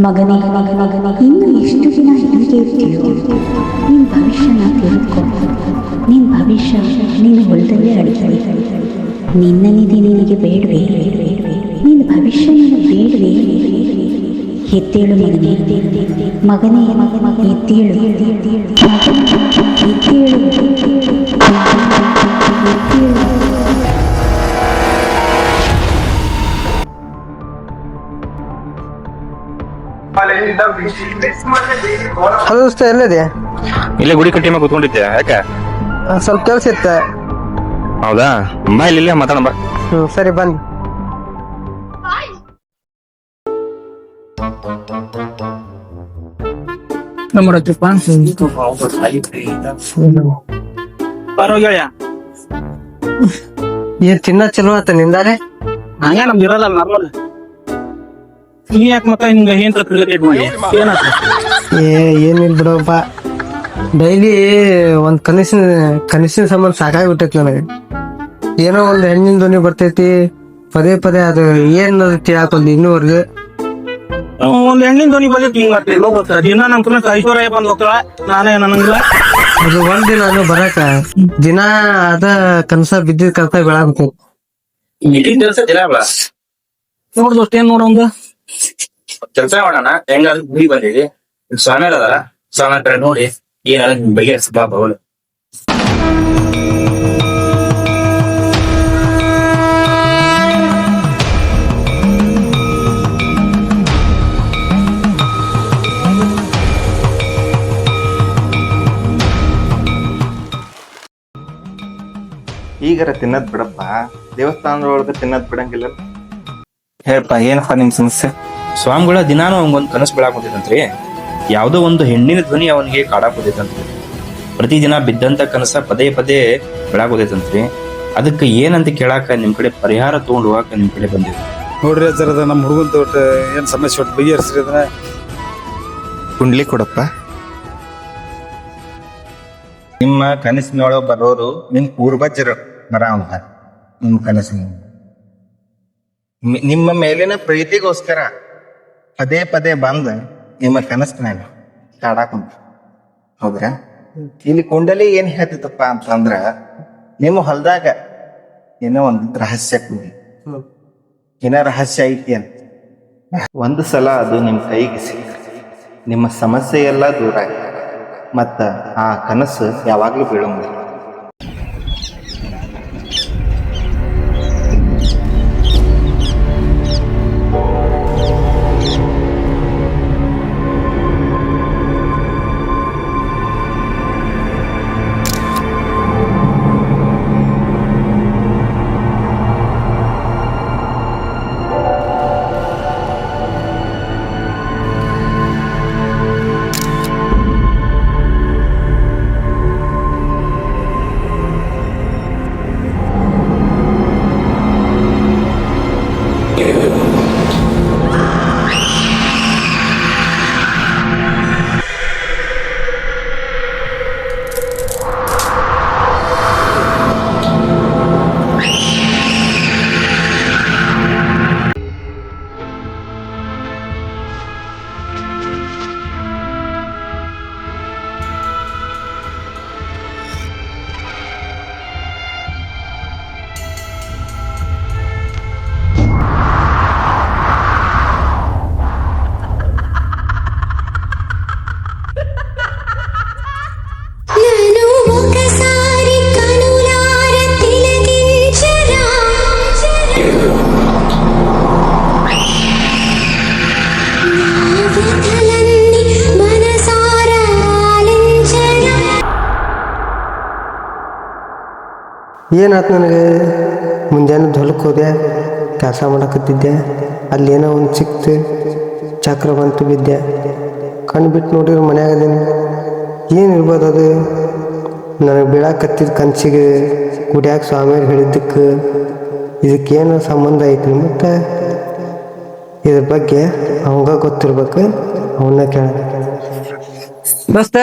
ಮಗನೇ ಇನ್ನು ಎಷ್ಟು ದಿನ ಹೀಗೆ ಇರ್ತೀಯೋ? ನಿನ್ನ ಭವಿಷ್ಯನ ತಿಳ್ಕೊ. ನಿನ್ನ ಭವಿಷ್ಯ ನಿನ್ನ ಹೊಲದಲ್ಲೇ ಅಳಿತದೆ. ನಿನ್ನ ನಿಧಿ ನಿನಗೆ ಬೇಡವೇ? ನಿನ್ನ ಭವಿಷ್ಯ ನಿನಗೆ ಬೇಡವೇ? ಎದ್ದೇಳು ಮಗನೇ, ಮಗನೇ ಎದ್ದೇಳು, ಎದ್ದೇಳು. ಹಲೋ ದೋಸ್ತ, ಎಲ್ಲಿದೆ? ಇಲ್ಲೇ ಗುಡಿ ಕಟ್ಟಿ ಮೇಲೆ ಕೂತ್ಕೊಂಡಿದ್ದೆ. ಯಾಕೆ? ಸ್ವಲ್ಪ ಕೆಲಸ ಇತ್ತ. ಹೌದಾ? ಬಾ ಇಲ್ಲೇ ಮಾತಾಡ ಬಾ. ಸರಿ ಬನ್ನಿ. ಏನ್ ತಿನ್ನ ಚಲೋ ಆತ ನಿಂದಾರೆ? ಹಂಗ ನಮ್ದು ಇರಲ್ಲ ನಾರ್ಮಲ್. ನೀ ಯಾಕೆ ಮತ್ತ ಹಿಂಗ ಏನ್ ಕ್ರಿಕೆಟ್ ಮಾಡಿ ಏನಾತ? ಏನಿಲ್ ಬಿಡಪ್ಪ, ಡೈಲಿ ಒಂದ್ ಕನಸಿನ ಸಂಬಂಧ ಸಾಕಾಗ್ಬಿಟ್ಟೈತಿ ನನಗೆ. ಏನೋ ಒಂದ್ ಹೆಣ್ಣಿನ ಧ್ವನಿ ಬರ್ತೈತಿ ಪದೇ ಪದೇ, ಅದು ಏನ್ ತಿಳಾಕೊಂದ್ ಇನ್ನೂವರ್ಗು. ಒಂದ್ ಹೆಣ್ಣಿನ ಧ್ವನಿ ಬಂದಿತ್ತು ಹಿಂಗ ಹೋಗ್ತ ದಿನ ನಮ್ ಕಡೆ ಐಶ್ವರ್ಯ ಬಂದ್ ಹೋಗ್ತಾಳ. ನಾನೇ ನನಗ ಅದು ಒಂದ್ ದಿನ ಅದು ಬರಾಕ ದಿನ ಅದ ಕನಸ ಬಿದ್ದಿದ್ ಕನಸ ಬೆಳಾಗ್ತೈತಿ. ನೋಡ್ ದೋಸ್ತ, ಏನ್ ನೋಡೊಂದು ಕೆಲಸ ಮಾಡೋಣ. ಹೆಂಗಾದ್ರು ಗುಡಿ ಬಂದಿರಿ, ಸ್ವಾಮಿ ಅದಾರ, ಸ್ವಾಮಿ ಹತ್ರ ನೋಡಿ ಏನಾರ ಬಗೆಹರಿಸ ಬಾ ಬವಲು. ಈಗರ ತಿನ್ನದ್ ಬಿಡಪ್ಪ, ದೇವಸ್ಥಾನದೊಳಗ ತಿನ್ನದ್ ಬಿಡಂಗಿಲ್ಲ. ಹೇಳಪ್ಪ, ಏನಪ್ಪ ನಿಮ್ ಸಮಸ್ಯೆ? ಸ್ವಾಮಿಗಳ ದಿನಾನು ಅವನಿಗೊಂದು ಕನಸು ಬೆಳಾಕುತ್ತೈತಂತ್ರಿ. ಯಾವುದೋ ಒಂದು ಹೆಣ್ಣಿನ ಧ್ವನಿ ಅವನಿಗೆ ಕಾಡಾಕುತ್ತೈತಂತ್ರಿ. ಪ್ರತಿದಿನ ಬಿದ್ದಂತ ಕನಸ ಪದೇ ಪದೇ ಬೆಳಾಕುತ್ತೈತಂತ್ರಿ. ಅದಕ್ಕೆ ಏನಂತ ಕೇಳಾಕ ನಿಮ್ ಕಡೆ ಪರಿಹಾರ ತಗೊಂಡು ಹೋಗಾಕ ನಿಮ್ ಕಡೆ ಬಂದಿವಿ ನೋಡ್ರಿ. ಅಜ್ಜರದ ನಮ್ಮ ಹುಡುಗನ್ ತೋಟ ಏನ್ ಸಮಸ್ಯೆ ಒಟ್ಟು ಬಗೆಹರಿಸ್ರಿ. ಅದನ್ನ ಕುಂಡ್ಲಿ ಕೊಡಪ್ಪ. ನಿಮ್ಮ ಕನಸಿನೊಳಗೆ ಬರೋರು ನಿಮ್ ಪೂರ್ವಜರು ಬರ ಅಂತ. ನಿಮ್ಮ ಕನಸಿನ ನಿಮ್ಮ ಮೇಲಿನ ಪ್ರೀತಿಗೋಸ್ಕರ ಪದೇ ಪದೇ ಬಂದ ನಿಮ್ಮ ಕನಸಿನಾಗ ಕಾಡಾಕುಂತ. ಹೌದ್ರಾ? ಇಲ್ಲಿ ಕುಂಡಲಿ ಏನ್ ಹೇಳ್ತಿತ್ತಪ್ಪ ಅಂತಂದ್ರ, ನಿಮ್ಮ ಹೊಲದಾಗ ಏನೋ ಒಂದು ರಹಸ್ಯ ಕೂಡಿ, ಏನೋ ರಹಸ್ಯ ಐತಿ ಅಂತ. ಒಂದು ಸಲ ಅದು ನಿಮ್ ಕೈಗೆ ಸಿಕ್ಕ ನಿಮ್ಮ ಸಮಸ್ಯೆ ಎಲ್ಲ ದೂರ ಆಯ್ತು. ಮತ್ತ ಆ ಕನಸು ಯಾವಾಗ್ಲೂ ಬೀಳಂಗಿಲ್ಲ. ಏನಾಯ್ತು ನನಗೆ? ಮುಂಜಾನೆ ಹೊಲಕ್ಕೆ ಹೋದೆ, ಕೆಲಸ ಮಾಡಕತ್ತಿದ್ದೆ. ಅಲ್ಲೇನೋ ಒಂದು ಸಿಕ್ತು, ಚಕ್ರ ಬಂತು, ಬಿದ್ದೆ. ಕಣ್ಣು ಬಿಟ್ಟು ನೋಡಿದ್ರೆ ಮನ್ಯಾಗದೇನೆ. ಏನಿರ್ಬೋದು ಅದು? ನನಗೆ ಬೀಳಾಕತ್ತಿದ್ದ ಕನಸಿಗೆ ಗುಡಿಯಾಗ ಸ್ವಾಮಿಯವ್ರು ಹೇಳಿದ್ದಕ್ಕೆ ಇದಕ್ಕೇನು ಸಂಬಂಧ ಐತಿ? ಮತ್ತು ಇದ್ರ ಬಗ್ಗೆ ಅವಂಗ ಗೊತ್ತಿರ್ಬೇಕು, ಅವನ್ನ ಕೇಳ. ದೋಸ್ತ,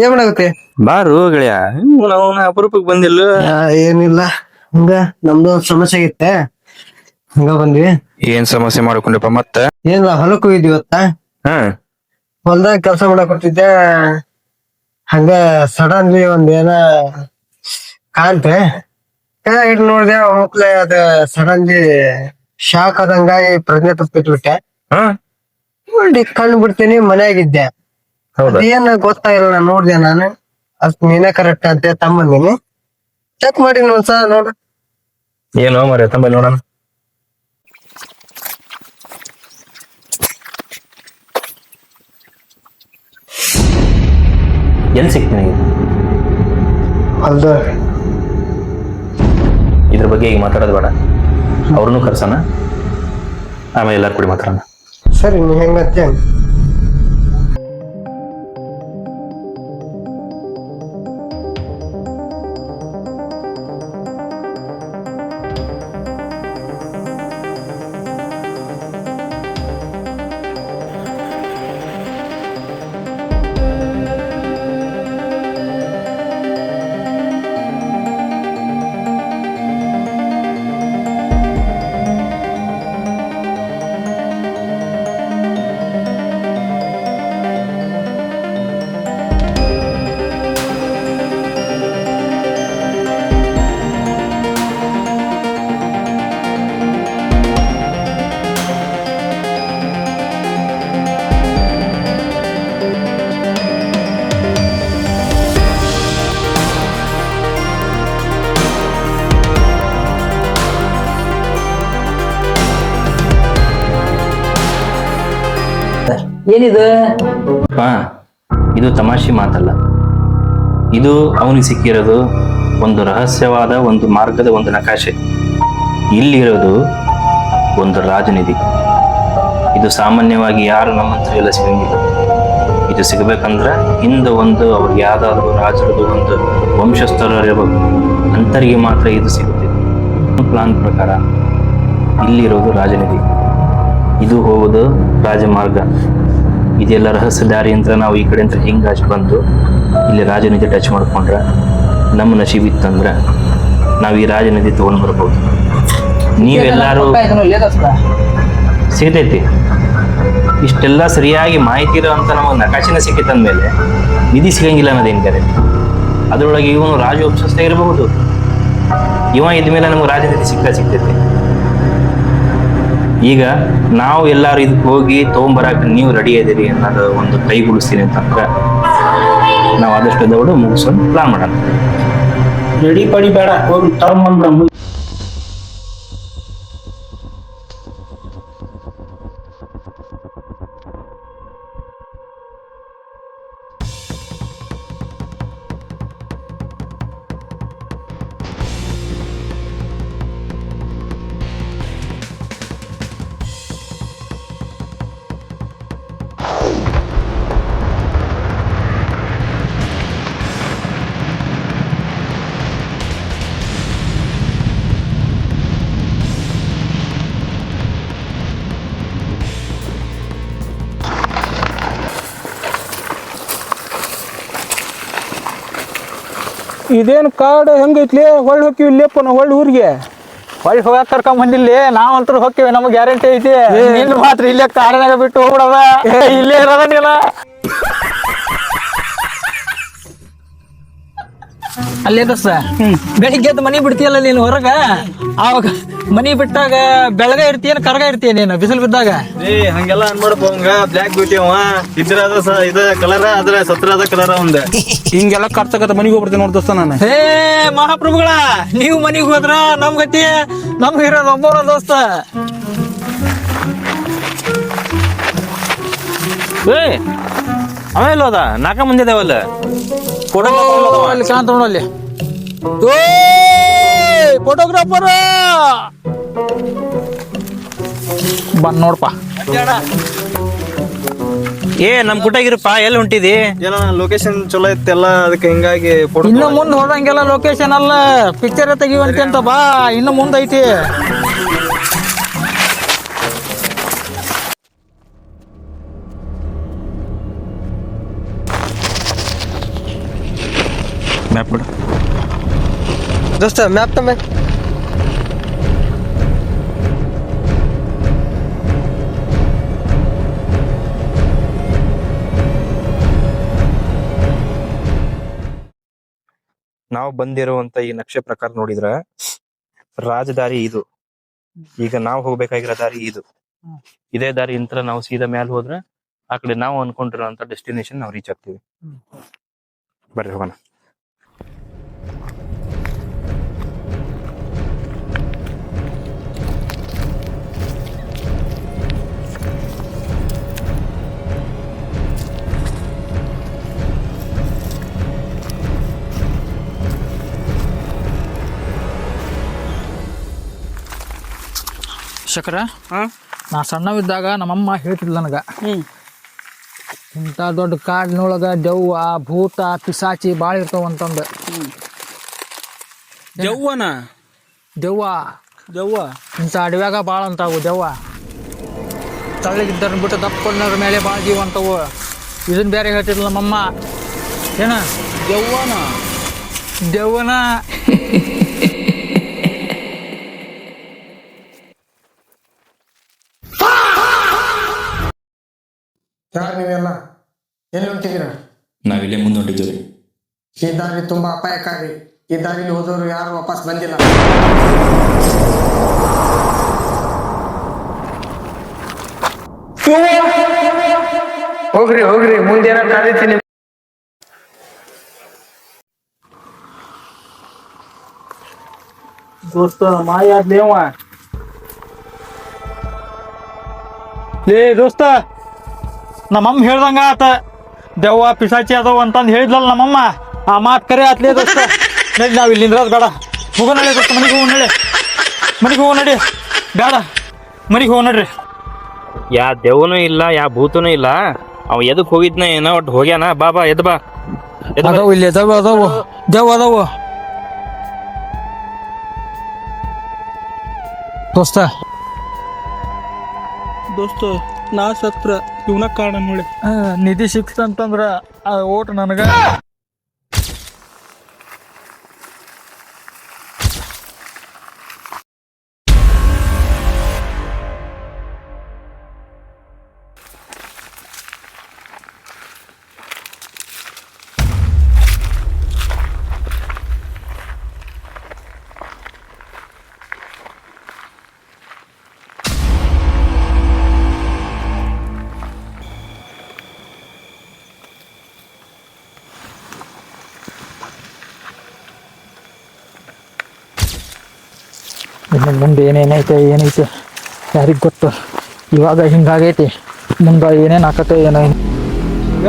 ಏನ್ ಮಾಡಾಗುತ್ತೆ? ಬಾರು ಗೆಳೆಯ, ನಾವು ಅಪರೂಪಕ್ಕೆ ಬಂದಿಲ್ಲ. ಏನಿಲ್ಲ, ಹಂಗ ನಮ್ದು ಒಂದು ಸಮಸ್ಯೆ ಆಗಿತ್ತೆ. ಹಂಗ ಬಂದ್ವಿ. ಏನ್ ಸಮಸ್ಯೆ ಮಾಡ್ಕೊಂಡ್ರಪ್ಪ ಮತ್ತ? ಏನಿಲ್ಲ, ಹೊಲಕ್ ಹೋಗಿದ್ವಿ ಇವತ್ತ. ಹೊಲ್ದಾಗ ಕೆಲ್ಸ ಮಾಡಕ್ ಕೊಡ್ತಿದ್ದೆ, ಹಂಗ ಸಡನ್ಲಿ ಒಂದ್ ಏನ ಕಾಣ್ತೆ ಇಟ್ ನೋಡ್ದೆ. ಹೋಗ್ಲೆ ಅದ ಸಡನ್ಲಿ ಶಾಕ್ ಆದಂಗಾಗಿ ಪ್ರಜ್ಞೆ ತಪ್ಪಿಟ್ಬಿಟ್ಟೆ. ನೋಡಿ ಕಣ್ಣು ಬಿಡ್ತೀನಿ, ಮನ್ಯಾಗಿದ್ದೆ. ಏನ್ ಗೊತ್ತಾಗಿಲ್ಲ, ನೋಡ್ದೆ ನಾನು. ಅಷ್ಟ್ ನೀನೇ ಕರೆಕ್ಟ್ ಅಂತ ತಮ್ಮಂದಿನಿ. ಚೆಕ್ ಮಾಡಿ ಒಂದ್ಸಲ ನೋಡ್ರಿ. ಏನೋ ಮರ ತಂಬಲ್ಲಿ ನೋಡೋಣ. ಎಲ್ಲಿ ಸಿಗ್ತೀನಿ? ಅಲ್ದ ಇದ್ರ ಬಗ್ಗೆ ಈಗ ಮಾತಾಡೋದು ಬೇಡ, ಅವ್ರನ್ನೂ ಕರ್ಸೋಣ, ಆಮೇಲೆ ಎಲ್ಲಾರು ಕೂಡಿ ಮಾತಾಡೋಣ. ಸರಿ, ನೀ ಹೆಂಗತ್ತೆ ಹಂಗ. ಏನಿದು? ಹಾ, ಇದು ತಮಾಷೆ ಮಾತಲ್ಲ. ಇದು ಅವನಿಗೆ ಸಿಕ್ಕಿರೋದು ಒಂದು ರಹಸ್ಯವಾದ ಒಂದು ಮಾರ್ಗದ ಒಂದು ನಕಾಶೆ. ಇಲ್ಲಿರೋದು ಒಂದು ರಾಜನಿಧಿ. ಇದು ಸಾಮಾನ್ಯವಾಗಿ ಯಾರು ನಮ್ಮ ಹತ್ರ ಎಲ್ಲ ಸಿಗಂಗಿಲ್ಲ. ಇದು ಸಿಗಬೇಕಂದ್ರೆ ಹಿಂದೆ ಒಂದು ಅವ್ರಿಗೆ ಯಾವ್ದಾದ್ರು ರಾಜರದು ಒಂದು ವಂಶಸ್ಥರು ಇರಬೇಕು, ಅಂತರಿಗೆ ಮಾತ್ರ ಇದು ಸಿಗುತ್ತೆ. ಪ್ಲಾನ್ ಪ್ರಕಾರ ಇಲ್ಲಿರೋದು ರಾಜನಿಧಿ, ಇದು ಹೋಗೋದು ರಾಜಮಾರ್ಗ. ಇದೆಲ್ಲ ರಹಸ್ಯ ದಾರಿ ಅಂತ ನಾವು ಈ ಕಡೆ ಅಂತ ಹಿಂಗೆ ಹಚ್ಚಿ ಬಂದು ಇಲ್ಲಿ ರಾಜನಿಧಿ ಟಚ್ ಮಾಡ್ಕೊಂಡ್ರೆ ನಮ್ಮ ನಶೀಬಿತ್ತಂದ್ರೆ ನಾವು ಈ ರಾಜನಿಧಿ ತಗೊಂಡ್ ಬರ್ಬೋದು. ನೀವೆಲ್ಲರೂ ಸಿಗ್ತೈತಿ. ಇಷ್ಟೆಲ್ಲ ಸರಿಯಾಗಿ ಮಾಹಿತಿ ಇರೋಂಥ ನಮಗೆ ನಕಾಶಿನ ಸಿಕ್ಕಿತಂದ್ಮೇಲೆ ನಿಧಿ ಸಿಗಂಗಿಲ್ಲ ಅನ್ನೋದೇನು ಗ್ಯಾರಂಟಿ? ಅದರೊಳಗೆ ಇವನು ರಾಜವಂಶಸ್ಥ ಇರಬಹುದು. ಇವ ಇದ್ಮೇಲೆ ನಮಗೆ ರಾಜನಿಧಿ ಸಿಗ್ತೈತಿ. ಈಗ ನಾವು ಎಲ್ಲಾರು ಇದಕ್ಕೆ ಹೋಗಿ ತೊಗೊಂಬರಕ್ಕೆ ನೀವು ರೆಡಿ ಇದೀರಿ ಅನ್ನೋದು ಒಂದು ಕೈಗೂಡಿಸ್ತೀನಿ ಅಂತಂದ್ರೆ ನಾವು ಆದಷ್ಟು ದೌಡು ಮುಗಿಸೋದು ಪ್ಲಾನ್ ಮಾಡೋಣ. ರೆಡಿ ಪಡಿ ಬೇಡ, ಹೋಗಿ ತಗೊಂಬಂದ್ಬಿಡ. ಇದೇನು ಕಾಡು ಹೆಂಗೈತ್ಲಿ? ಹೊಳ್ಳಿ ಹೋಗ್ತೀವಿ ಇಲ್ಲೇಪ್ಪ ನಾವು ಹೊಳ್ಳಿ ಊರಿಗೆ. ಹೊಳ್ಳಿ ಹೋಗಕ್ಕೆ ಕರ್ಕೊಂಡ್ ಬಂದಿಲ್ಲಿ ನಾವಂತೂ ಹೋಗ್ತೀವಿ, ನಮಗೆ ಗ್ಯಾರಂಟಿ ಐತಿ. ನಿನ್ನ ಮಾತ್ರ ಇಲ್ಲೇ ಕಾಡಿನಾಗ ಬಿಟ್ಟು ಹೋಗ್ಬಿಡದ, ಇಲ್ಲೇ ಇರೋದ ನೀನ. ಅಲ್ಲೇ ದೋಸ್ತ, ಬೆಳಿಗ್ಗೆ ಎದ್ದು ಮನಿ ಬಿಡ್ತೀಯಲ್ಲ ನೀನು ಹೊರಗ, ಆವಾಗ ಮನಿ ಬಿಟ್ಟಾಗ ಬೆಳಗ ಇರ್ತೀಯನ ಕರ್ಗ ಇರ್ತೀಯ ನೀನು ಬಿಸಿಲು ಬಿದ್ದಾಗ? ಹಂಗೆಲ್ಲ ಅನ್ಬೇಡಪ್ಪ. ಅವಂಗ ಬ್ಲ್ಯಾಕ್ ಬ್ಯೂಟಿ ಅವ ಇದ್ರ ಇದ ಕಲರ್ ಅದ್ರ ಸತ್ರದ ಕಲರ್ ಅವಂದ. ಹಿಂಗೆಲ್ಲ ಕರ್ತಕತ್ತ ಮನಿಗೆ ಹೋಗ್ಬಿಡ್ತೀನಿ ನೋಡಿ ದೋಸ್ತ ನಾನು. ಹೇ ಮಹಾಪ್ರಭುಗಳ, ನೀವು ಮನಿಗೆ ಹೋದ್ರ ನಮ್ ಗತಿ, ನಮ್ಗೆ ಇರೋದು ಒಬ್ಬರ ದೋಸ್ತ. ಆಮೇಲೆ ಹೋದ ನಾಲ್ಕ ಮಂದಿ ಅದಾವಲ್ಲ, ಅಲ್ಲಿ ಕಾಣ್ತ ನೋಡಲ್ಲಿ ಫೋಟೋಗ್ರಾಫರ್ ಬಂದ್ ನೋಡಪ್ಪ. ನಮ್ ಕುಟಾಗಿರಪ್ಪ, ಎಲ್ಲಿ ಹೊಂಟಿದಿ? ಏನೋ ಲೊಕೇಶನ್ ಚಲೋ ಇತ್ತೆಲ್ಲ, ಅದಕ್ಕೆ ಹಿಂಗಾಗಿ ಫೋಟೋ. ಇನ್ನು ಮುಂದ್ ಹೋದಂಗೆಲ್ಲ ಲೊಕೇಶನ್ ಅಲ್ಲ, ಪಿಕ್ಚರ್ ತೆಗಿವಂತೆ ಅಂತ ಬಾ, ಇನ್ನು ಮುಂದ್ ಐತಿ. ಮ್ಯಾಪ್ ಬಿಡು ದೋಸ್ತ, ಮ್ಯಾಪ್ ತಮ್ಮ. ನಾವು ಬಂದಿರುವಂತ ಈ ನಕ್ಷೆ ಪ್ರಕಾರ ನೋಡಿದ್ರ ರಾಜದಾರಿ ಇದು. ಈಗ ನಾವು ಹೋಗ್ಬೇಕಾಗಿರೋ ದಾರಿ ಇದು. ಇದೇ ದಾರಿ ಇಂತ್ರ ನಾವು ಸೀದಾ ಮ್ಯಾಲ ಹೋದ್ರ ಆ ಕಡೆ ನಾವು ಅನ್ಕೊಂಡಿರೋಂತ ಡೆಸ್ಟಿನೇಷನ್ ನಾವು ರೀಚ್ ಆಗ್ತೀವಿ. ಬರ್ರಿ ಹೋಗೋಣ. ಶಕರ ನಾ ಸಣ್ಣವಿದ್ದಾಗ ನಮ್ಮಮ್ಮ ಹೇಳ್ತಿದ್ಲ ನನಗ ಇಂಥ ದೊಡ್ಡ ಕಾಡಿನೊಳಗ ದೆವ್ವ ಭೂತ ಪಿಸಾಚಿ ಭಾಳ ಇರ್ತಾವಂತಂದು. ಜವ್ವನ ದೆವ್ವ ಜವ್ವ ಇಂಥ ಅಡವ್ಯಾಗ ಭಾಳ ಅಂತಾವು ದೆವ್ವ. ತಳ್ಳಗಿದ್ದರ ಬಿಟ್ಟು ದಪ್ಪಕೊಂಡ್ರ ಮೇಲೆ ಭಾಳ ಜೀವ ಅಂತವು. ಇದನ್ನ ಬೇರೆ ಹೇಳ್ತಿದ್ಲ ನಮ್ಮಮ್ಮ. ಏನ ಜವ್ವನ ದೆವ್ವನ ಯಾರು ನೀವೆಲ್ಲ ಎಲ್ಲಿ ಹೊಂಟಿದ್ದೀರ? ನಾವಿಲ್ಲೇ ಮುಂದೊಂಟಿದ್ದೀವಿ. ಈ ದಾರಿ ತುಂಬಾ ಅಪಾಯಕಾರಿ. ಈ ದಾರಿಲಿ ಹೋದವರು ಯಾರು ವಾಪಸ್ ಬಂದಿಲ್ಲ. ಹೋಗ್ರಿ ಹೋಗ್ರಿ, ಮುಂದೇನ ಕಾದಿರ್ತೀನಿ. ದೋಸ್ತ ಮಾಯ ದೇವ ಲೇ ದೋಸ್ತ, ನಮ್ಮಮ್ಮ ಹೇಳ್ದಂಗ ಆತ ದೆವ್ವ ಪಿಸಾಚಿ ಅದಾವ ಅಂತಂದು ಹೇಳಿದ್ಲಲ್ಲ ನಮ್ಮಮ್ಮ. ಆ ಮಾತು ಕರೆ ಆತ್ಲೇ ದೋಸ್ತ. ನಡಿ ನಾವು ಇಲ್ಲಿ ನಿಂದ್ರದ್ ಬೇಡ, ಹೋಗೋ ನಡಿ ದೋಸ್ತ. ಮನೆಗೆ ಹೋಗೋ ನಡಿ, ಮನೆಗೆ ಹೋಗೋ ನಡಿ. ಬೇಡ, ಮನೆಗೆ ಹೋಗೋ ನಡ್ರಿ. ಯಾ ದೆವ್ವನೂ ಇಲ್ಲ, ಯಾ ಭೂತನೂ ಇಲ್ಲ. ಅವ ಎದಕ್ ಹೋಗಿದ್ನ ಏನೋ ಒಟ್ಟು ಹೋಗ್ಯಾನ. ಬಾ ಬಾ ಎದ್ ಬಾ. ಅದಾವು ಇಲ್ಲಿ ಅದಾವು ದೆವ್ವ ಅದಾವು ದೋಸ್ತ. ದೋಸ್ತ ನಾ ಸತ್ರ ಇವನ ಕಾರಣ ನೋಡಿ. ನಿಧಿ ಸಿಕ್ತಂತಂದ್ರ ಆ ಓಟ್ ನನಗ. ಇನ್ನು ಮುಂದೆ ಏನೈತೆ ಯಾರಿಗೆ ಗೊತ್ತು. ಇವಾಗ ಹಿಂಗಾಗೈತಿ, ಮುಂದೆ ಏನೇನು ಆಕತ್ತೆ ಏನೋ.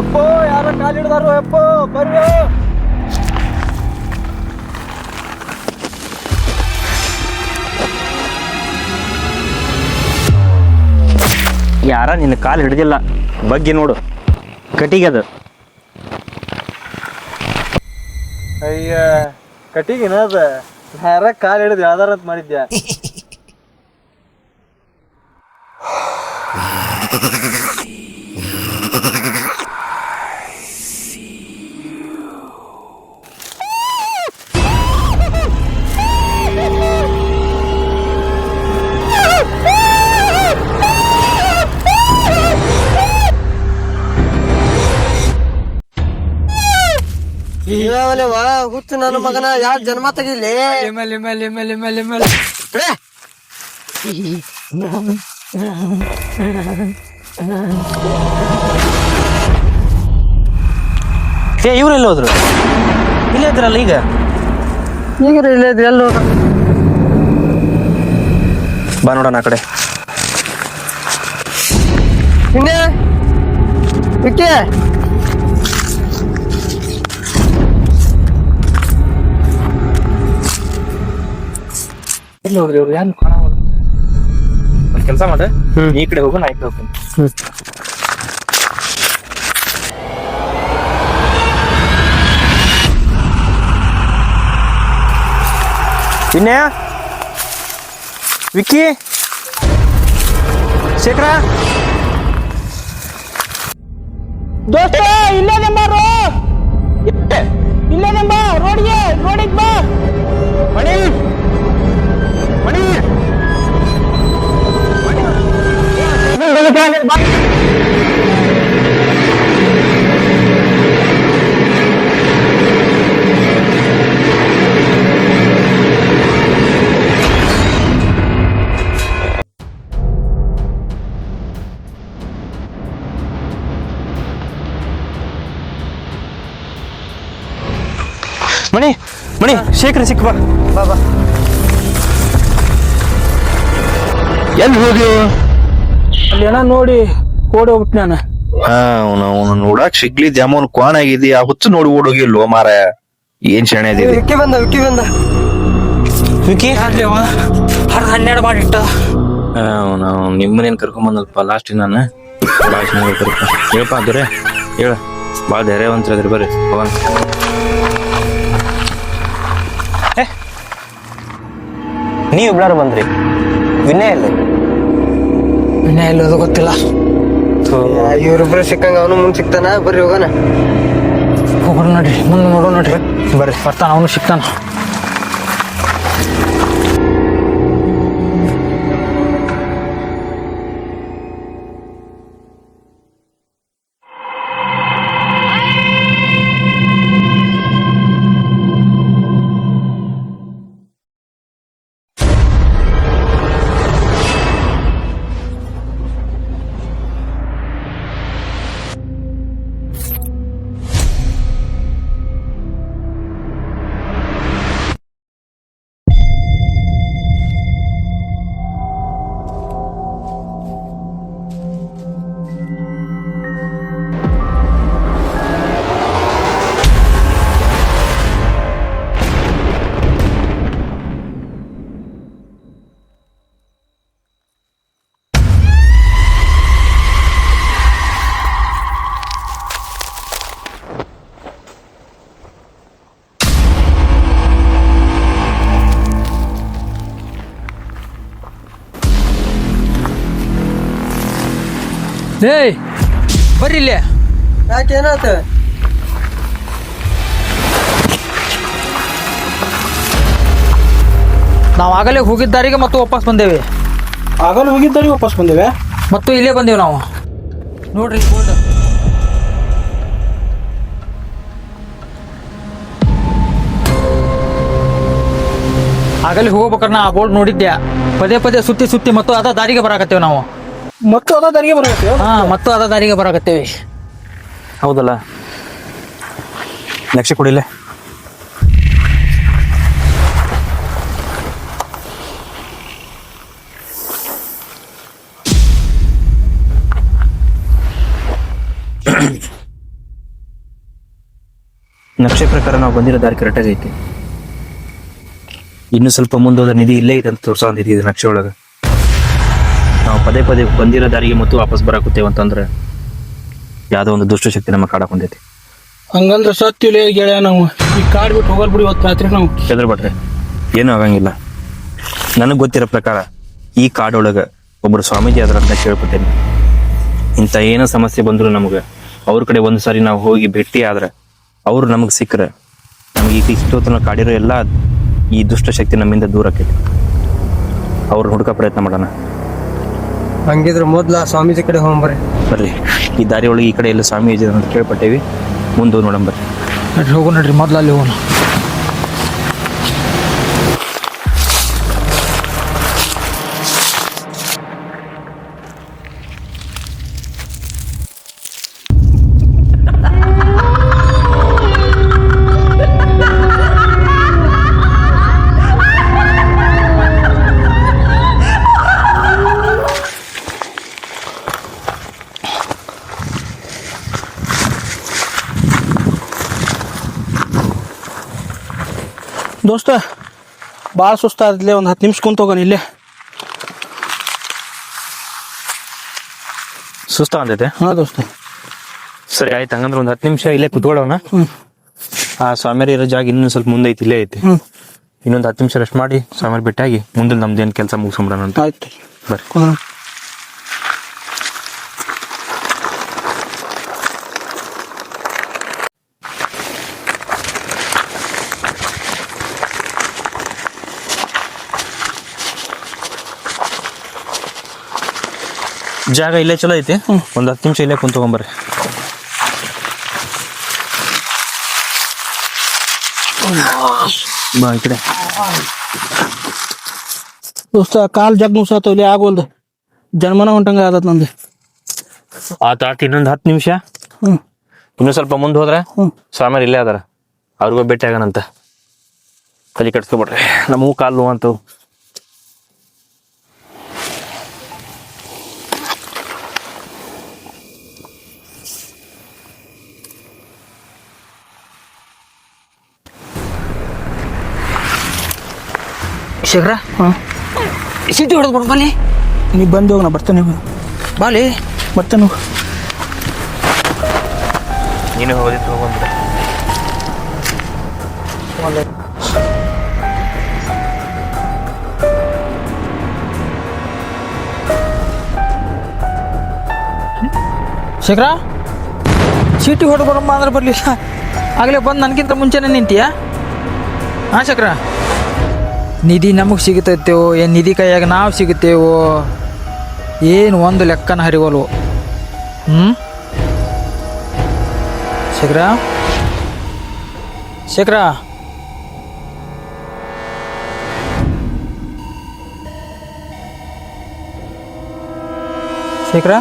ಎಪ್ಪೋ ಯಾರ ಕಾಲಿಡ್ದಾರು, ಎಪ್ಪೋ ಬರ್ರಿ. ಯಾರ ನಿನ್ನ ಕಾಲು ಹಿಡ್ದಿಲ್ಲ, ಬಗ್ಗೆ ನೋಡು, ಕಟಿಗೆ ಅದು. ಅಯ್ಯ ಕಟ್ಟಿಗಿನ ಅದ ಯಾರ ಕಾಲ್ ಹಿಡಿದು ಯಾವ್ದಾರ ಅಂತ ಮಾಡಿದ್ಯಾ. ಹುಚ್ಚು ನನ್ನ ಮಗನ, ಯಾರು ಜನ್ಮ ತೆಗಿಲಿ. ಇವ್ರೆಲ್ಲ ಹೋದ್ರು? ಇಲ್ಲೇ ಇದ್ರಲ್ಲ ಈಗ. ಇಲ್ಲೇ ಇದ್ರಿ, ಎಲ್ಲ ಬಾ ನೋಡೋಣ ಆ ಕಡೆ. ಇನ್ನೇ ವಿಕ್ಕಿ, ಎಲ್ಲಿ ಹೋದ್ರಿ ಅವ್ರು? ಏನು ಕಾಣ. ಒಂದ್ ಕೆಲಸ ಮಾಡ, ಈ ಕಡೆ ಹೋಗು, ನಾ ಈ ಕಡೆ ಹೋಗ್ತೀನಿ. ವಿನಯ, ವಿಕ್ಕಿ, ಶೇಖರ, ದೋಸ್ತ ಇಲ್ಲೇ ಬಾರೋ, ಇಲ್ಲೇ ಬಾ, ರೋಡಿಗೆ ಬಾ. ಮಣಿ ಮಣಿ ಮಣಿ ಮಣಿ ಶೇಖರ ಸಿಕ್ಕ ಬಾ. ಬಾ ಬಾ. ಎಲ್ಲಿ ಹೋದ್ಯೋ? ಅಲ್ಲಿ ಏನೋ ನೋಡಿ ಓಡಿ ಹೋಗ್ಬಿಟ್ಟು ನಾನು. ಅವನು ನೋಡಾಕ್ ಸಿಗ್ಲಿ ದ್ಯಾಮೋನ್ ಕ್ವಾನ್ ಆಗಿದಿ, ಆ ಹುಚ್ಚು ನೋಡಿ ಓಡೋಗಿಲ್ವೋ ಮಾರ. ಏನ್ ಶಾಣೆ ಅದಿ. ವಿಕ್ಕಿ ಬಂದ ವಿಕಿ 12 ಮಾಡಿಟ್ಟ. ನಿಮ್ಮನೇನ್ ಕರ್ಕೊಂಬಂದಲ್ಪ ಲಾಸ್ಟ್ ನಾನು. ಹೇಳ್ಪ ಅದ್ರೆ ಹೇಳ, ಭಾಳ ಧೈರ್ಯವಂತರ ಅದ್ರಿ. ಬರ್ರಿ ಹೋಗೋಣ. ನೀವ್ ಇಬ್ಬರು ಬಂದ್ರಿ, ವಿನಯ್ ಅಲ್ಲ? ವಿನಯ ಎಲ್ಲೋದು ಗೊತ್ತಿಲ್ಲ. ಇವ್ರಿಬ್ರು ಸಿಕ್ಕಂಗ ಅವನು ಮುಂದ್ ಸಿಗ್ತಾನ. ಬರ್ರಿ ಹೋಗೋಣ. ಹೋಗೋಣ ನೋಡ್ರಿ, ಮುಂದೆ ನೋಡೋ ನೋಡ್ರಿ. ಬರ್ರಿ ಬರ್ತಾನ, ಅವನು ಸಿಗ್ತಾನ. ಏಯ್ ಬರ್ರಿ ಇಲ್ಲೇ. ಯಾಕೆ ಏನಾತ? ನಾವು ಆಗಲೇ ಹೋಗಿದ್ದ ದಾರಿಗೆ ಮತ್ತು ವಾಪಸ್ ಬಂದೇವೆ. ಆಗಲ್ಲ ಹೋಗಿದ್ದಾರೆ ವಾಪಸ್ ಬಂದೇವೆ. ಮತ್ತು ಇಲ್ಲೇ ಬಂದೇವೆ ನಾವು. ನೋಡ್ರಿ ಬೋರ್ಡ್. ಆಗಲೇ ಹೋಗ್ಬೇಕಾರೆ ನಾ ಆ ಬೋರ್ಡ್ ನೋಡಿದ್ದೆ. ಪದೇ ಪದೇ ಸುತ್ತಿ ಮತ್ತು ಅದ ದಾರಿಗೆ ಬರಾಕತ್ತೇವೆ ನಾವು. ಮತ್ತು ಅದ ದಾರಿಗೆ ಬರುತ್ತೆ. ಮತ್ತು ಅದ ದಾರಿಗೆ ಬರಾಕತ್ತೇವೆ. ಹೌದಲ್ಲ, ಲಕ್ಷ ಕೊಡಿಲ್ಲ. ನಕ್ಷೆ ಪ್ರಕಾರ ನಾವು ಬಂದಿರೋ ದಾರಿ ಕರೆಕ್ಟಾಗಿ ಐತಿ. ಇನ್ನು ಸ್ವಲ್ಪ ಮುಂದೋದ ನಿಧಿ ಇಲ್ಲೇ ಐತೆ ಅಂತ ತೋರ್ಸಂದಿದ್ದೀವಿ ಇದು ನಕ್ಷೆ ಒಳಗೆ. ನಾವು ಪದೇ ಪದೇ ಬಂದಿರೋ ದಾರಿಗೆ ಮತ್ತು ವಾಪಸ್ ಬರಾಕುತ್ತೇವೆ ಅಂತಂದ್ರೆ ಯಾವುದೋ ಒಂದು ದುಷ್ಟಶಕ್ತಿ ನಮ್ಮ ಕಾಡಕ್ ಹೊಂದೈತಿ. ಹಂಗಂದ್ರೆ ಸತ್ತಿಲ್ಲ ಗೆಳೆಯ, ನಾವು ಈ ಕಾಡ್ ಬಿಟ್ಟು ಹೋಗಲ್ ಬಿಡಿ ಇವತ್ತು ರಾತ್ರಿ ನಾವು. ಹೆದರ್ಬೇಡ್ರಿ, ಏನೂ ಆಗಂಗಿಲ್ಲ. ನನಗೆ ಗೊತ್ತಿರೋ ಪ್ರಕಾರ ಈ ಕಾಡೊಳಗೆ ಒಬ್ಬರು ಸ್ವಾಮೀಜಿ ಆದ್ರ ಅಂತ ಕೇಳ್ಬಿಟ್ಟೇನೆ. ಇಂಥ ಏನೋ ಸಮಸ್ಯೆ ಬಂದ್ರು ನಮಗೆ ಅವ್ರ ಕಡೆ ಒಂದು ಸಾರಿ ನಾವು ಹೋಗಿ ಭೇಟಿ ಆದ್ರೆ ಅವ್ರು ನಮಗೆ ಸಿಕ್ಕರೆ ನಮಗೆ ಈಗ ಇಷ್ಟೊತ್ತನ ಕಾಡಿರೋ ಎಲ್ಲ ಈ ದುಷ್ಟಶಕ್ತಿ ನಮ್ಮಿಂದ ದೂರ ಆಕೈತಿ. ಅವ್ರನ್ನ ಹುಡುಕ ಪ್ರಯತ್ನ ಮಾಡೋಣ. ಹಂಗಿದ್ರೆ ಮೊದ್ಲ ಸ್ವಾಮೀಜಿ ಕಡೆ ಹೋಗ್ಬರ್ರಿ. ಬರ್ರಿ, ಈ ದಾರಿ ಒಳಗೆ ಈ ಕಡೆ ಎಲ್ಲ ಸ್ವಾಮೀಜಿ ಅಂತ ಕೇಳ್ಪಟ್ಟೇವಿ. ಮುಂದೆ ನೋಡೋಣ ಬರ್ರಿ. ನಡ್ರಿ ಹೋಗು ನಡ್ರಿ, ಮೊದ್ಲು ಅಲ್ಲಿ ಹೋಗೋಣ. ದೋಸ್ತ ಭಾಳ ಸುಸ್ತಾದ್ಲೇ, ಒಂದು 10 ನಿಮಿಷ ಕುಂತ ಹೋಗೋಣ ಇಲ್ಲೇ. ಸುಸ್ತ ಅಂತೈತೆ? ಹಾಂ ದೋಸ್ತ. ಸರಿ ಆಯ್ತು, ಹಂಗಂದ್ರೆ ಒಂದು 10 ನಿಮಿಷ ಇಲ್ಲೇ ಕುತ್ಕೊಳ್ಳೋಣ. ಆ ಸ್ವಾಮಿಯರ್ ಇರೋ ಜಾಗ ಇನ್ನೊಂದು ಸ್ವಲ್ಪ ಮುಂದೆ ಐತಿ, ಇಲ್ಲೇ ಐತಿ. ಇನ್ನೊಂದು 10 ನಿಮಿಷ ರೆಸ್ಟ್ ಮಾಡಿ ಸ್ವಾಮಿಯರ್ ಬಿಟ್ಟಾಗಿ ಮುಂದೆ ನಮ್ದೇನು ಕೆಲಸ ಮುಗಿಸ್ಕೊಂಬಿಡೋಣ ಅಂತ. ಆಯ್ತು ಬರ್ರಿ. ಜಾಗ ಇಲ್ಲೇ ಚಲೋ ಐತಿ, ಒಂದು 10 ನಿಮಿಷ ಇಲ್ಲೇ ಕುಂತ್ಕೊಂಬರ್ರಿ. ಬಾ ಈ ಕಡೆ. ದೋಸ್ತ ಕಾಲ್ ಜಗ್ ನುಸಾತ ಇಲ್ಲಿ ಆಗೋಲ್ದು, ಜನ್ಮನ ಹೊಂಟಂಗ ಆದತ್ ನಂದು. ಆತ ಇನ್ನೊಂದು 10 ನಿಮಿಷ. ಇನ್ನೂ ಸ್ವಲ್ಪ ಮುಂದೆ ಹೋದ್ರೆ ಸ್ವಾಮಿಯರ್ ಇಲ್ಲೇ ಅದಾರ, ಅವ್ರಿಗೂ ಭೇಟಿ ಆಗೋಣಂತ. ತಲೆ ಕೆಡ್ಸ್ಕೊಬಿಡ್ರಿ ನಮಗೂ ಕಾಲು ಅಂತವು. ಶೇಖರ ಸಿಟಿ ಹೊಡೆದು ಬಿಡು ಬಾಲಿ. ನೀ ಬಂದು ಹೋಗಿ ನಾ ಬರ್ತೇನೆ ಬಾಲಿ ಬರ್ತೇನೆ ಹೋಗು. ನೀನು ಹೋದಿತ್ತು ಹೋಗ್ಬಿಡ. ಶೇಖರ ಚೀಟಿ ಹೊಡೆದು ಬರಮ್ಮ ಅಂದ್ರೆ ಬರಲಿಲ್ಲ. ಆಗಲೇ ಬಂದು ನನಗಿಂತ ಮುಂಚೆನೇ ನಿಂತೀಯ? ಹಾಂ ಶೇಖರ, ನಿಧಿ ನಮಗೆ ಸಿಗುತ್ತೈತೇವೋ ಏನು ನಿಧಿ ಕೈಯಾಗ ನಾವು ಸಿಗುತ್ತೇವೋ ಏನು ಒಂದು ಲೆಕ್ಕನ ಹರಿವಲ್ವು. ಶೇಖರ ಶೇಖರ ಶೇಖರ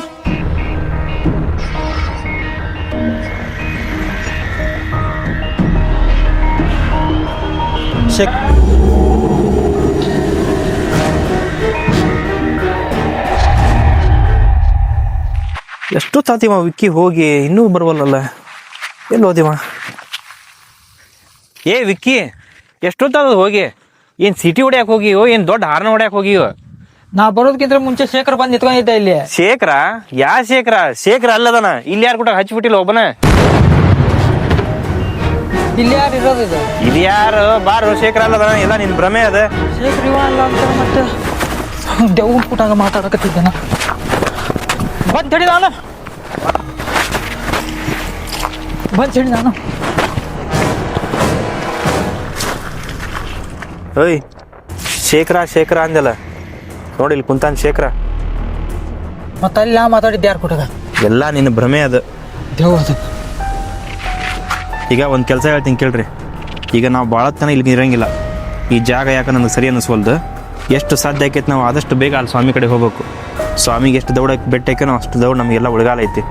ಎಷ್ಟು ತಾತಿವ ವಿಕ್ಕಿ ಹೋಗಿ ಇನ್ನೂ ಬರವಲ್ಲಲ್ಲ. ಎಲ್ಲಿ ಹೋದಿವ? ಏ ವಿಕ್ಕಿ, ಎಷ್ಟೊತ್ತದ ಹೋಗಿ? ಏನು ಸಿಟಿ ಹೊಡ್ಯಾಕೆ ಹೋಗಿಯೋ ಏನು ದೊಡ್ಡ ಹಾರ್ನ ಹೊಡ್ಯಾಕೆ ಹೋಗಿಯೋ? ನಾ ಬರೋದಕ್ಕಿಂತ ಮುಂಚೆ ಶೇಖರ್ ಬಂದು ನಿಂತ್ಕೊಂಡಿದ್ದೆ ಇಲ್ಲಿ. ಶೇಖರ? ಯಾ ಶೇಖರ? ಶೇಖರ ಅಲ್ಲದನ ಇಲ್ಲಿ ಯಾರು ಕೂಡ ಹಚ್ಚಿಬಿಟ್ಟಿಲ್ಲ ಒಬ್ಬನ. ಇಲ್ಲಿ ಯಾರು ಇರೋದು? ಇದು ಇದು ಯಾರು? ಬಾರು ಶೇಖರ ಅಲ್ಲದನ, ಎಲ್ಲ ನಿನ್ ಭ್ರಮೆ ಅದ. ಶೇಖರ್ ಇವ ಅಲ್ಲ ಅಂತ ಮತ್ತೆ ದೇವ್ನ ಕೂಟಾಗ ಮಾತಾಡಕತ್ತಿದ್ದೇನ. ಬಂದು ಹೇಳಿ ನಾನು ಓಯ್ ಶೇಖರ ಶೇಖರ ಅಂದಲ್ಲ, ನೋಡಿ ಇಲ್ಲಿ ಕುಂತಾನ ಶೇಖರ. ಮತ್ತೆ ಅಲ್ಲಿ ನಾ ಮಾತಾಡಿದ್ದೆ ಯಾರು ಕೂಟಾಗ? ಎಲ್ಲ ನಿನ್ನ ಭ್ರಮೆ ಅದ. ದೇವ್ದು ಈಗ ಒಂದು ಕೆಲಸ ಹೇಳ್ತೀನಿ ಕೇಳ್ರಿ. ಈಗ ನಾವು ಭಾಳ ತನ ಇಲ್ಲಿ ಇರಂಗಿಲ್ಲ. ಈ ಜಾಗ ಯಾಕೆ ನನಗೆ ಸರಿ ಅನ್ನಿಸ್ವಲ್ದು. ಎಷ್ಟು ಸಾಧ್ಯ ಆಕೈತೆ ನಾವು ಆದಷ್ಟು ಬೇಗ ಅಲ್ಲಿ ಸ್ವಾಮಿ ಕಡೆ ಹೋಗ್ಬೇಕು. ಸ್ವಾಮಿಗೆ ಎಷ್ಟು ದೌಡ ಬೆಟ್ಟಕ್ಕೆ ನಾವು ಅಷ್ಟು ದೌಡ್ ನಮಗೆಲ್ಲ ಉಳಿಗಾಲ ಐತಿ.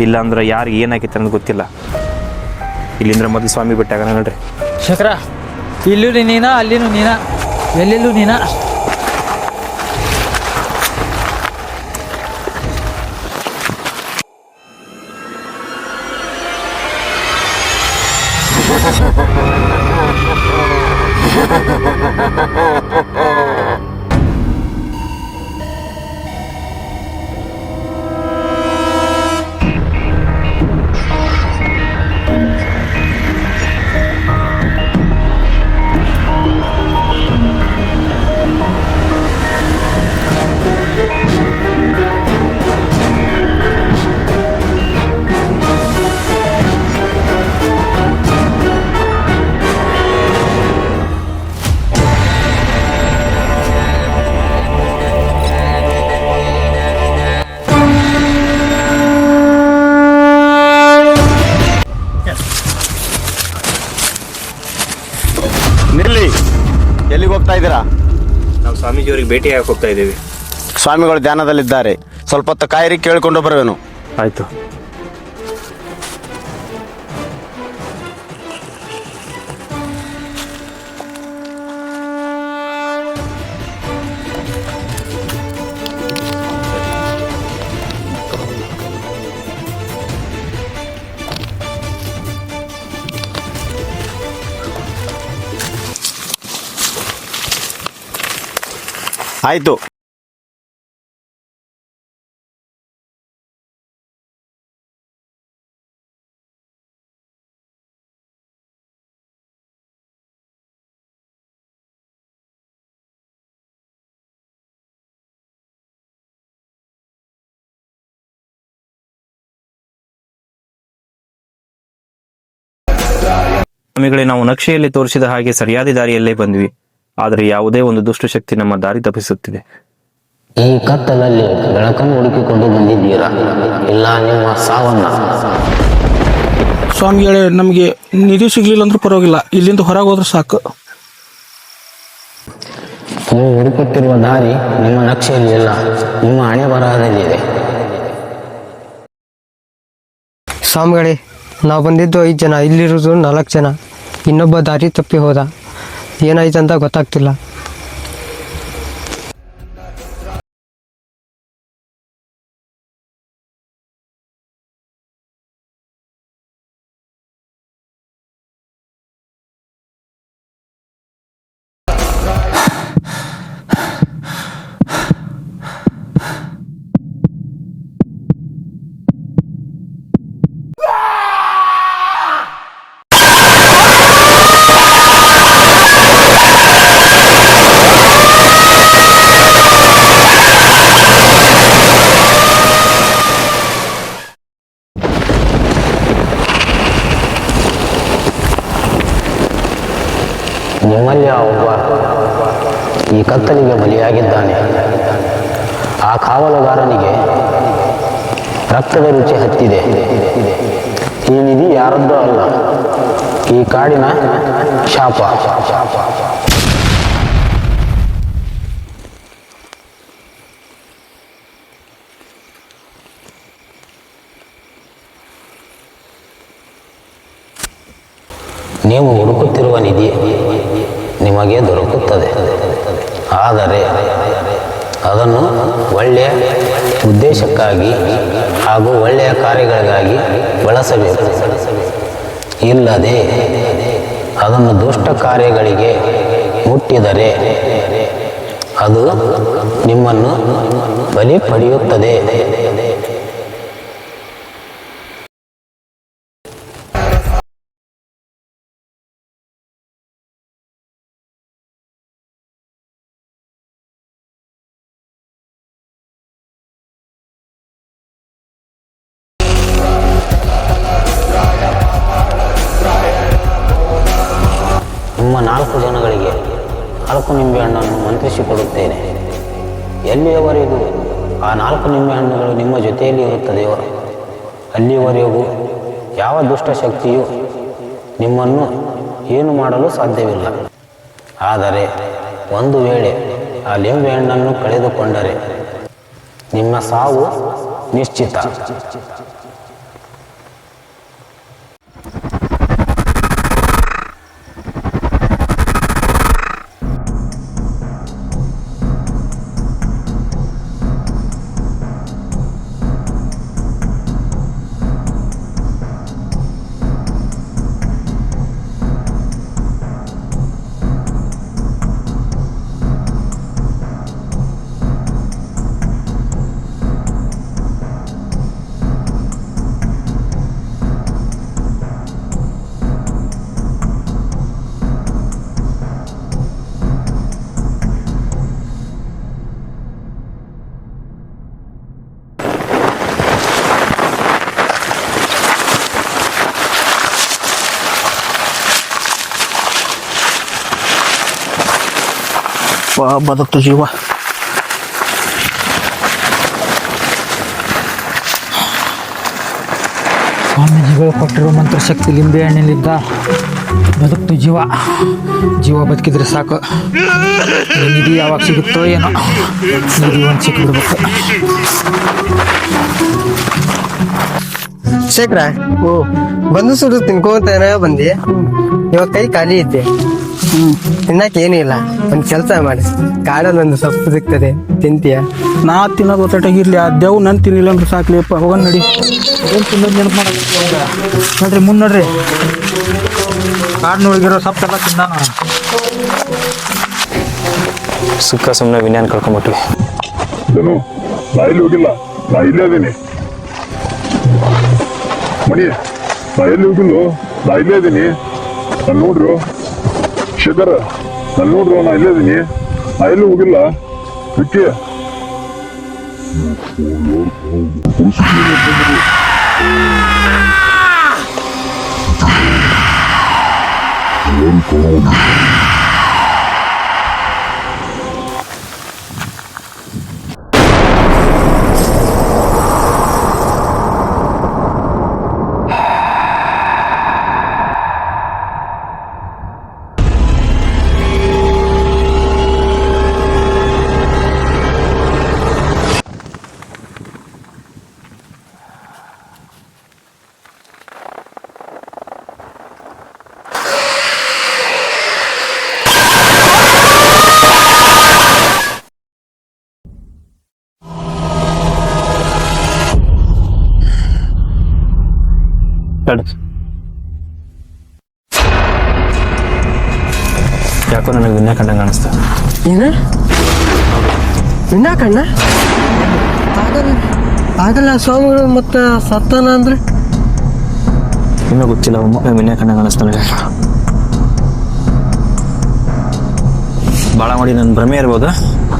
ಇಲ್ಲಾಂದ್ರೆ ಯಾರಿಗೆ ಏನಾಕೈತೆ ಅನ್ನೋದು ಗೊತ್ತಿಲ್ಲ. ಇಲ್ಲಿಂದ್ರೆ ಮೊದಲು ಸ್ವಾಮಿ ಬೆಟ್ಟಾಗ ನೋಡ್ರಿ. ಶೇಖರ, ಇಲ್ಲೂ ನೀನ ಅಲ್ಲಿನೂ ನೀನ, ಎಲ್ಲೆಲ್ಲೂ ನೀನ. ನಿಲ್ಲಿ, ಎಲ್ಲಿಗೆ ಹೋಗ್ತಾ ಇದ್ದೀರಾ? ನಾವು ಸ್ವಾಮೀಜಿಯವ್ರಿಗೆ ಭೇಟಿ ಆಗಕ್ಕೆ ಹೋಗ್ತಾ ಇದ್ದೀವಿ. ಸ್ವಾಮಿಗಳು ಧ್ಯಾನದಲ್ಲಿದ್ದಾರೆ, ಸ್ವಲ್ಪ ಹೊತ್ತು ಕಾಯಿರಿ, ಕೇಳಿಕೊಂಡು ಬರುವೆನು. ಆಯಿತು. ಆಯಿತು. ಸ್ವಾಮಿಗಳೇ, ನಾವು ನಕ್ಷೆಯಲ್ಲಿ ತೋರಿಸಿದ ಹಾಗೆ ಸರಿಯಾದ ದಾರಿಯಲ್ಲೇ ಬಂದ್ವಿ. ಆದರೆ ಯಾವುದೇ ಒಂದು ದುಷ್ಟಶಕ್ತಿ ನಮ್ಮ ದಾರಿ ತಪ್ಪಿಸುತ್ತಿದೆ. ಈ ಕತ್ತಲಲ್ಲಿ ಬೆಳಕನ್ನು ಹುಡುಕಿಕೊಂಡು ಬಂದಿದ್ದೀರಾ, ಇಲ್ಲ ನಿಮ್ಮ ಸಾವನ್ನ. ಸ್ವಾಮಿಗಳೇ, ನಮಗೆ ನಿಧಿ ಸಿಗ್ಲಿಲ್ಲ ಅಂದ್ರೂ ಪರವಾಗಿಲ್ಲ, ಇಲ್ಲಿಂದ ಹೊರಗೆ ಹೋದ್ರೆ ಸಾಕು. ನೀವು ಹುಡುಕುತ್ತಿರುವ ದಾರಿ ನಿಮ್ಮ ನಕ್ಷೆಯಲ್ಲಿ ಇಲ್ಲ, ನಿಮ್ಮ ಹಣೆ ಬರಹದಲ್ಲಿದೆ. ಸ್ವಾಮಿಗಳೇ, ನಾವು ಬಂದಿದ್ದು 5 ಜನ, ಇಲ್ಲಿರೋದು 4 ಜನ. ಇನ್ನೊಬ್ಬ ದಾರಿ ತಪ್ಪಿ ಹೋದ. ಏನಾಯ್ತು ಅಂತ ಗೊತ್ತಾಗ್ತಿಲ್ಲ. ನಿಮ್ಮಲ್ಲಿ ಒಬ್ಬ ಈ ಕತ್ತಲಿಗೆ ಬಲಿಯಾಗಿದ್ದಾನೆ. ಆ ಕಾವಲುಗಾರನಿಗೆ ರಕ್ತದ ರುಚಿ ಹತ್ತಿದೆ. ಈ ನಿಧಿ ಯಾರದ್ದೂ ಅಲ್ಲ, ಈ ಕಾಡಿನ ಶಾಪ. ನೀವು ಹುಡುಕುತ್ತಿರುವ ನಿಧಿ ನಿಮಗೆ ದೊರಕುತ್ತದೆ, ಆದರೆ ಅದನ್ನು ಒಳ್ಳೆಯ ಉದ್ದೇಶಕ್ಕಾಗಿ ಹಾಗೂ ಒಳ್ಳೆಯ ಕಾರ್ಯಗಳಿಗಾಗಿ ಬಳಸಬೇಕು. ಇಲ್ಲದೆ ಅದನ್ನು ದುಷ್ಟ ಕಾರ್ಯಗಳಿಗೆ ಮುಟ್ಟಿದರೆ ಅದು ನಿಮ್ಮನ್ನು ಬಲಿ ಪಡೆಯುತ್ತದೆ. ನಿಮ್ಮ 4 ಜನಗಳಿಗೆ 4 ನಿಂಬೆಹಣ್ಣನ್ನು ಮಂತ್ರಿಸಿಕೊಡುತ್ತೇನೆ. ಎಲ್ಲಿಯವರೆಗೂ ಆ 4 ನಿಂಬೆಹಣ್ಣುಗಳು ನಿಮ್ಮ ಜೊತೆಯಲ್ಲಿ ಇರುತ್ತದೆಯೋ ಅಲ್ಲಿಯವರೆಗೂ ಯಾವ ದುಷ್ಟಶಕ್ತಿಯು ನಿಮ್ಮನ್ನು ಏನು ಮಾಡಲು ಸಾಧ್ಯವಿಲ್ಲ. ಆದರೆ ಒಂದು ವೇಳೆ ಆ ನಿಂಬೆಹಣ್ಣನ್ನು ಕಳೆದುಕೊಂಡರೆ ನಿಮ್ಮ ಸಾವು ನಿಶ್ಚಿತ. ಬದುಕ್ತು ಜೀವ. ಸ್ವಾಮೀಜಿಗಳು ಕೊಟ್ಟಿರೋ ಮಂತ್ರಶಕ್ತಿ ಲಿಂಬೆ ಹಣ್ಣಿನಿಂದ ಬದುಕ್ತು ಜೀವ. ಜೀವ ಬದುಕಿದ್ರೆ ಸಾಕು. ನಿಧಿ ಯಾವಾಗ ಸಿಗುತ್ತೋ ಏನೋ, ನಿಧಿ ಒಂದು ಸಿಕ್ಬಿಡ್ಬೇಕು. ಶೇಖರ, ಬಂದು ಸುಡು ತಿನ್ಕೋತಾನ ಬಂದಿ. ಇವಾಗ ಕೈ ಖಾಲಿ ಇದ್ದೆ, ತಿನ್ನಕ್ ಏನಿಲ್ಲ. ಒಂದ್ ಕೆಲಸ ಮಾಡಿ, ಕಾಡಲ್ಲಿ ಒಂದು ಸೊಪ್ಪು ಸಿಗ್ತದೆ, ತಿಂತೀಯ? ನಾ ತಿನ್ನೋದು ಒತ್ತಟಾಗಿರ್ಲಿ, ಆ ದೇವ್ ನನ್ ತಿನ್ನಿಲ್ಲ ಅಂದ್ರೆ ಸಾಕ್ಲಿಪ್ಪ. ಹೋಗೋಣ ನಡಿ. ಏನು ತಿನ್ನೋದು ನೆನಪು ಮಾಡೋದು ನೋಡ್ರಿ, ಮುಂದೆ ನೋಡ್ರಿ, ಕಾಡಿನೊಳಗಿರೋ ಸೊಪ್ಪೆಲ್ಲ ತಿಂದಾನ. ಸುಖ ಸುಮ್ಮನೆ ವಿನ್ಯಾನ ಕಳ್ಕೊಂಬಿಟ್ವಿ. ನಾ ಇಲ್ಲಿ ಹೋಗಿಲ್ಲ, ನಾ ಇಲ್ಲೇ ಅದೀನಿ. ಮಣಿ, ನಾ ಎಲ್ಲಿ ಹೋಗಿಲ್ಲ, ನಾ ಇಲ್ಲೇ ಇದೀನಿ. ನಾನು ನೋಡ್ರು ಶೇಖರ್, ನಾನು ನೋಡ್ರು, ನಾ ಇಲ್ಲೇ ಇದೀನಿ, ನಾ ಎಲ್ಲಿ ಹೋಗಿಲ್ಲ. ವಿಕ್ಕಿ ಯಾಕೋ ನನಗೆ ವಿನ್ಯಾ ಕಂಡಂಗೆ ಅನಿಸ್ತಾ. ಏನ ವಿನಾಕಣ್ಣ ಆಗಲ್ಲ ಸ್ವಾಮಿಗಳು ಮತ್ತೆ ಸತ್ತಾನ ಅಂದ್ರೆ ಇನ್ನೂ ಗೊತ್ತಿಲ್ಲ ವಿನ್ಯಾ ಕಂಡಂಗೆ ಅನಿಸ್ತಾ ನನಗೆ. ಭಾಳ ಮಾಡಿ ನನ್ನ ಭ್ರಮೆ ಇರ್ಬೋದು.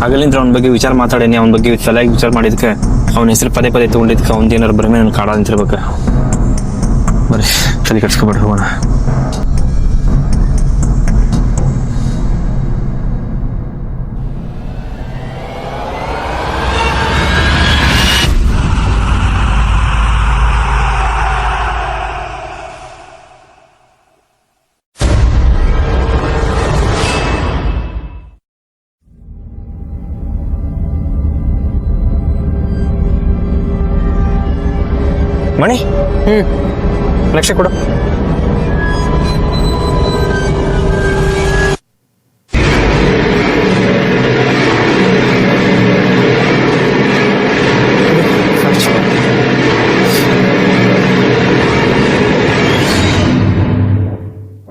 ಆಗಲಿಂದ ಅವನ ಬಗ್ಗೆ ವಿಚಾರ ಮಾತಾಡೇನಿ, ಅವನ ಬಗ್ಗೆ ತಲೆಯಾಗಿ ವಿಚಾರ ಮಾಡಿದ್ಕೆ ಅವನ ಹೆಸರು ಪದೇ ಪದೇ ತೊಗೊಂಡಿದ್ಕೆ ಅವ್ನದ್ದು ಏನಾರು ಭ್ರಮೆ ನನ್ನ ಕಾಡ ಅಂತಿರ್ಬೇಕು. ಬರ್ರಿ ತಲೆ ಕಟ್ಸ್ಕೊಬೇಡ್ರಿ, ಹೋಗೋಣ. ಮಣಿ, ಲಕ್ಷ ಕೊಡು.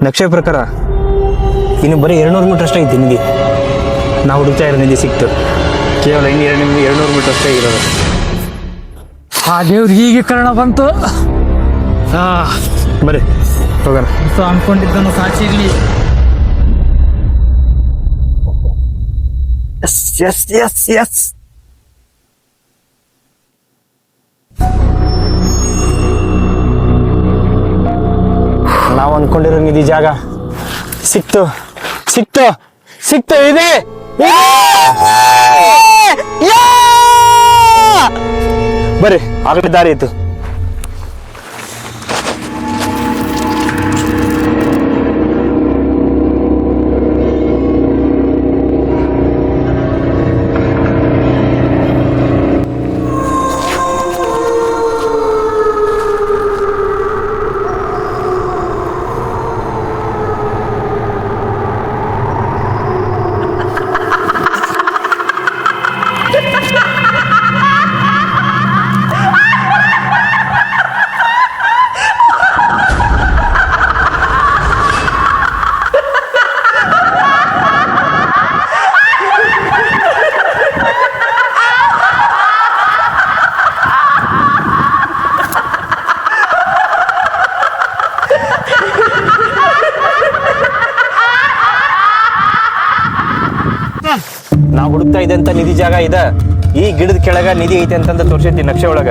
ನಕ್ಷೆ ಪ್ರಕಾರ ಇನ್ನು ಬರೀ 200 ಮೀಟರ್ ಅಷ್ಟೇ ಐತಿ ನಿಧಿ. ನಾವು ಹುಡುಕ್ತಾ ಇರೋ ನಿಧಿ ಸಿಕ್ತು. ಕೇವಲ ಇನ್ನು 200 ಮೀಟರ್ ಅಷ್ಟೇ ಇರೋದು. ಆ ದೇವ್ರಿಗೆ ಹೀಗೆ ಕರ್ಣ ಬಂತು. ಬರ್ರಿ ಹೋಗೋಣ. ಅನ್ಕೊಂಡಿದ್ದನು ಸಾಕ್ಷಿ ಇರ್ಲಿ. ಎಸ್ ಎಸ್ ಎಸ್ ಎಸ್ ನಾವು ಅನ್ಕೊಂಡಿರೋ ನಿಧಿ ಜಾಗ ಸಿಕ್ತು ಸಿಕ್ತು ಸಿಕ್ತು. ಇದೆ ಬರ್ರಿ, ಆಗಲೇ ದಾರಿ ಇತ್ತು. ನಾವು ಹುಡುಕ್ತಾ ಇದ್ದಂತ ನಿಧಿ ಜಾಗ ಇದೆ. ಈ ಗಿಡದ ಕೆಳಗ ನಿಧಿ ಐತೆ ಅಂತಂದ ತೋರ್ಸೈತಿ ನಕ್ಷೆ ಒಳಗ.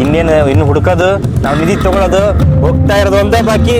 ಇನ್ನು ಹುಡುಕೋದು, ನಾವು ನಿಧಿ ತಗೊಳ್ಳೋದು, ಹೋಗ್ತಾ ಇರೋದು ಒಂದೇ ಬಾಕಿ.